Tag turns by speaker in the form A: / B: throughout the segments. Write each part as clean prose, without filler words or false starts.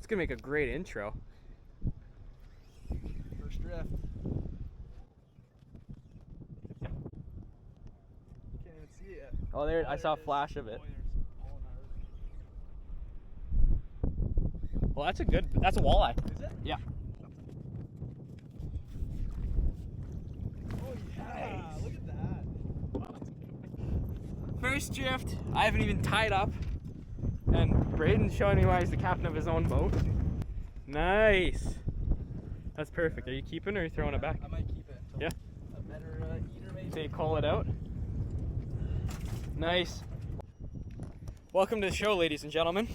A: It's gonna make a great intro.
B: First drift. Can't even see it.
A: Oh, there! I saw a flash of it. Well, that's a walleye.
B: Is it?
A: Yeah.
B: Oh yeah!
A: Nice.
B: Look at that.
A: First drift. I haven't even tied up, and Braden's showing me why he's the captain of his own boat. Nice. That's perfect. Are you keeping or are you throwing it back?
B: I might keep it.
A: Yeah.
B: A better eater maybe.
A: So you call it out. Nice. Welcome to the show, ladies and gentlemen.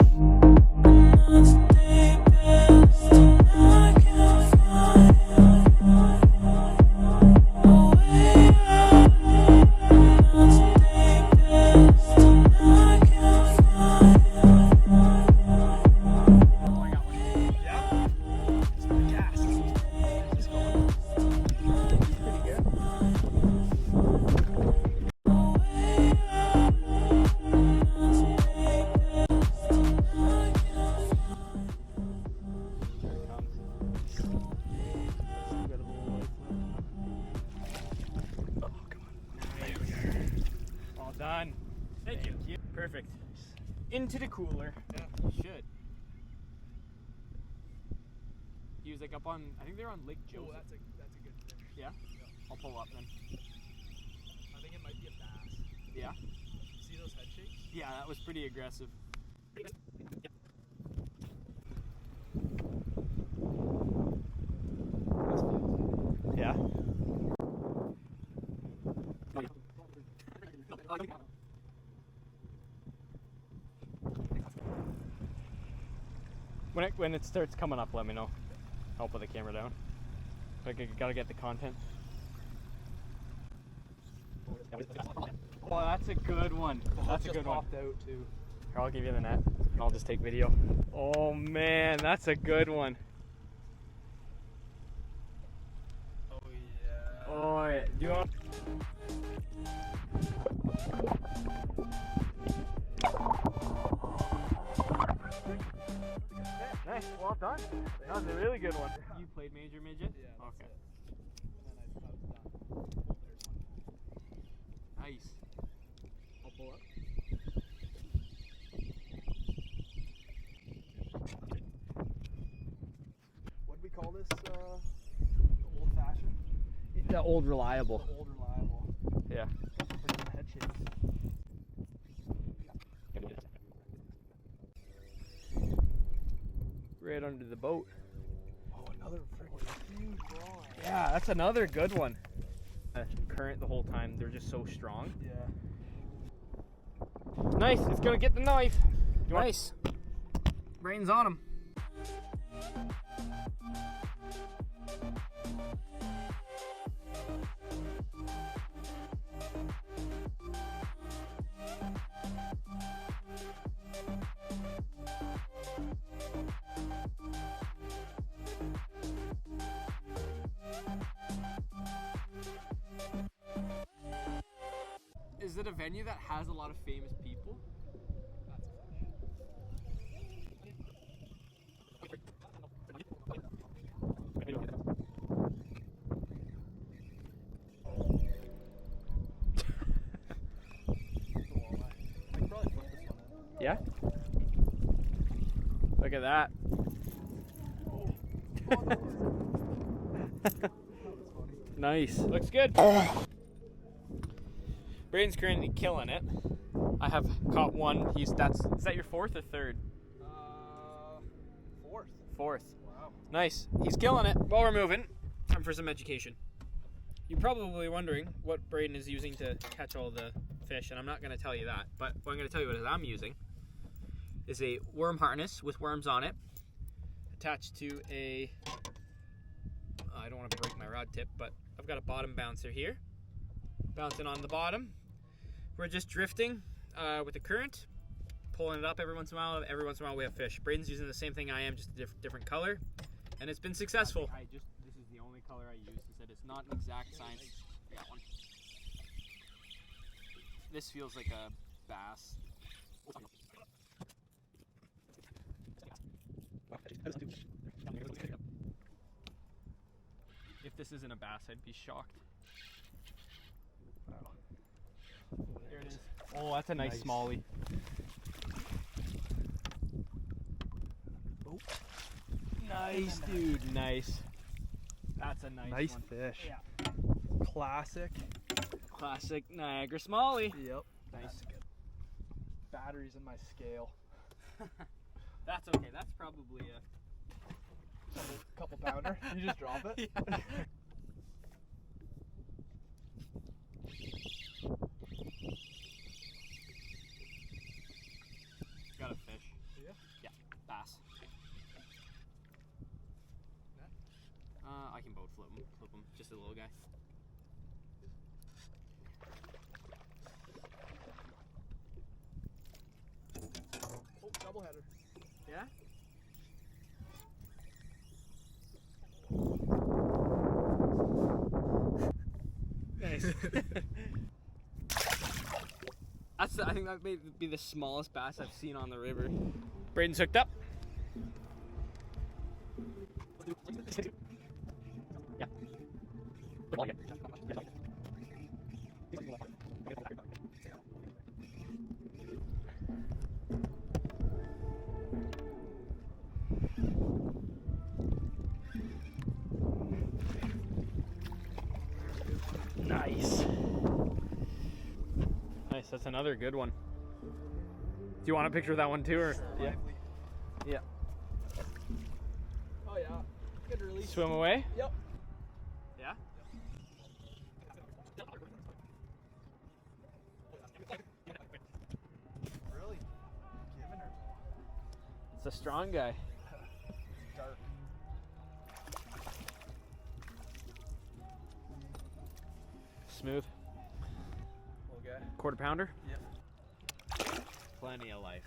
A: Done. Thank you. Perfect. Into the cooler.
B: Yeah.
A: You should. He was like up on, I think they're on Lake Joseph.
B: Oh, that's a good fish.
A: Yeah? I'll pull up then.
B: I think it might be a bass.
A: Yeah?
B: See those head shakes?
A: Yeah, that was pretty aggressive. Yeah. When it starts coming up, let me know. I'll put the camera down. I gotta get the content. Oh, that's a good one. That's a good one.
B: Popped out too.
A: Here, I'll give you the net, and I'll just take video. Oh man, that's a good one.
B: Oh yeah.
A: Oh yeah. Do you want? Nice, well done. That was a really good one. You played Major Midget?
B: Yeah, that's
A: okay.
B: it. And then I was done. Oh, there's one.
A: Nice.
B: I'll pull up. What do we call this? Old fashioned?
A: The old reliable.
B: The old reliable.
A: Yeah.
B: For the head shakes.
A: Right under the boat.
B: Oh, another freaking huge walleye.
A: Yeah, that's another good one. Current the whole time, they're just so strong.
B: Yeah.
A: Nice, it's gonna get the knife. Nice. Brains on him. Is it a venue that has a lot of famous people? Yeah? Look at that. Nice. Looks good. Braden's currently killing it. I have caught one. Is that your fourth or third?
B: Fourth.
A: Fourth.
B: Wow.
A: Nice. He's killing it. While we're moving, time for some education. You're probably wondering what Braden is using to catch all the fish, and I'm not going to tell you that. But what I'm going to tell you what I'm using is a worm harness with worms on it, attached to a, I don't want to break my rod tip, but I've got a bottom bouncer here, bouncing on the bottom. We're just drifting with the current, pulling it up every once in a while. Every once in a while we have fish. Braden's using the same thing I am, just a different color, and it's been successful. This is the only color I use. He said it's not an exact science. I got one. This feels like a bass. this isn't a bass, I'd be shocked.
B: Wow.
A: There it is. Oh, that's a nice smallie.
B: Oh.
A: Nice, dude. Nice. That's a nice one.
B: Fish.
A: Yeah.
B: Classic.
A: Classic Niagara smallie.
B: Yep.
A: Nice.
B: Batteries in my scale.
A: That's okay. That's probably a
B: Couple pounder. You just drop it.
A: Yeah. Got a fish.
B: Yeah.
A: Yeah, bass.
B: Net?
A: I can boat flip him. Just a little guy.
B: Oh, double header.
A: Yeah? Nice. I think that may be the smallest bass I've seen on the river. Braden's hooked up. Yeah. Nice. Nice, that's another good one. Do you want a picture of that one too, or? Yeah. Yeah.
B: Oh yeah. Good release.
A: Swim away?
B: Yep.
A: Yeah?
B: Really? Giving her.
A: It's a strong guy.
B: Dark.
A: Smooth.
B: Okay.
A: Quarter pounder?
B: Yep.
A: Plenty of life.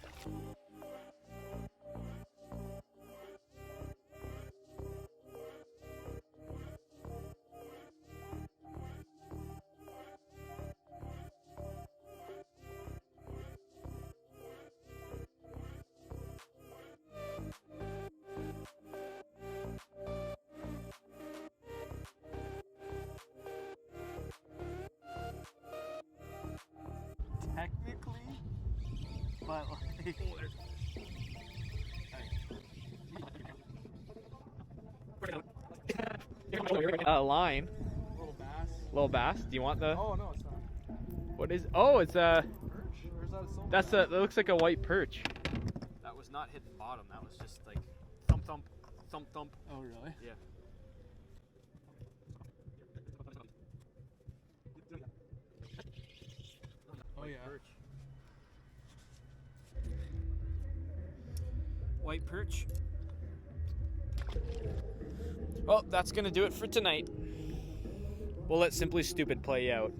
A: Technically, but like, line,
B: Little bass.
A: little bass. Do you want the?
B: Oh no, it's not.
A: What is? Oh, it's a.
B: Perch? Or is that a silver?
A: That's a. That looks like a white perch. That was not hitting bottom. That was just like thump thump, thump thump.
B: Oh really?
A: Yeah.
B: Oh yeah.
A: Perch. White perch. Well, that's gonna do it for tonight. We'll let Simply Stupid play you out.